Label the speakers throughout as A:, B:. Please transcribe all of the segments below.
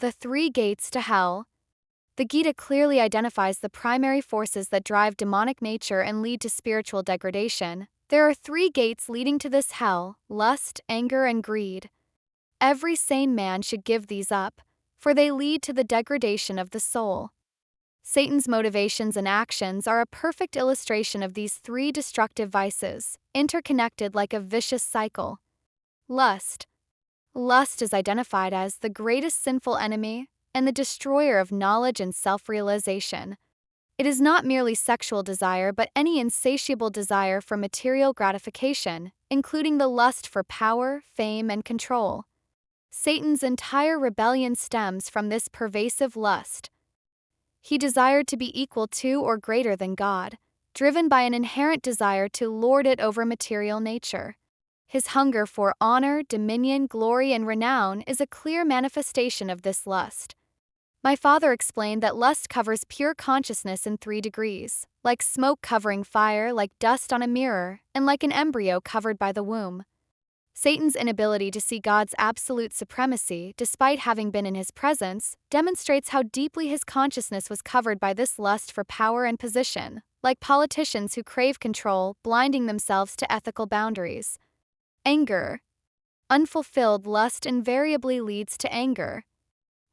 A: The three gates to hell. The Gita clearly identifies the primary forces that drive demonic nature and lead to spiritual degradation. There are three gates leading to this hell: lust, anger, and greed. Every sane man should give these up, for they lead to the degradation of the soul. Satan's motivations and actions are a perfect illustration of these three destructive vices, interconnected like a vicious cycle. Lust. Lust is identified as the greatest sinful enemy and the destroyer of knowledge and self-realization. It is not merely sexual desire but any insatiable desire for material gratification, including the lust for power, fame, and control. Satan's entire rebellion stems from this pervasive lust. He desired to be equal to or greater than God, driven by an inherent desire to lord it over material nature. His hunger for honor, dominion, glory, and renown is a clear manifestation of this lust. My father explained that lust covers pure consciousness in 3 degrees, like smoke covering fire, like dust on a mirror, and like an embryo covered by the womb. Satan's inability to see God's absolute supremacy, despite having been in his presence, demonstrates how deeply his consciousness was covered by this lust for power and position, like politicians who crave control, blinding themselves to ethical boundaries. Anger. Unfulfilled lust invariably leads to anger.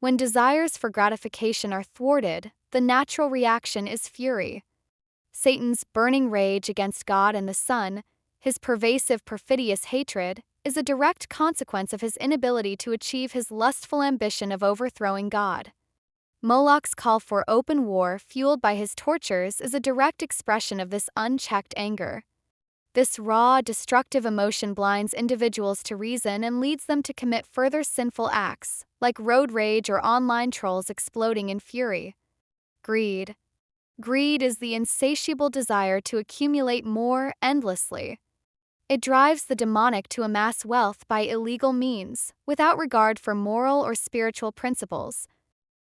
A: When desires for gratification are thwarted, the natural reaction is fury. Satan's burning rage against God and the Son, his pervasive perfidious hatred, is a direct consequence of his inability to achieve his lustful ambition of overthrowing God. Moloch's call for open war fueled by his tortures is a direct expression of this unchecked anger. This raw, destructive emotion blinds individuals to reason and leads them to commit further sinful acts, like road rage or online trolls exploding in fury. Greed. Greed is the insatiable desire to accumulate more endlessly. It drives the demonic to amass wealth by illegal means, without regard for moral or spiritual principles.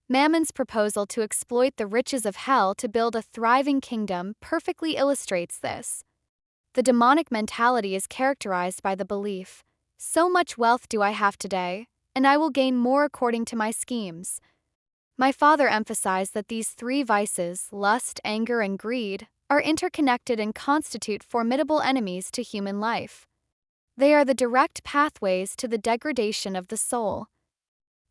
A: Mammon's proposal to exploit the riches of hell to build a thriving kingdom perfectly illustrates this. The demonic mentality is characterized by the belief, "So much wealth do I have today, and I will gain more according to my schemes." My father emphasized that these three vices, lust, anger, and greed, are interconnected and constitute formidable enemies to human life. They are the direct pathways to the degradation of the soul.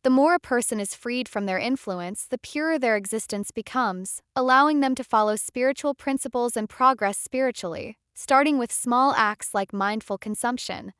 A: The more a person is freed from their influence, the purer their existence becomes, allowing them to follow spiritual principles and progress spiritually, starting with small acts like mindful consumption.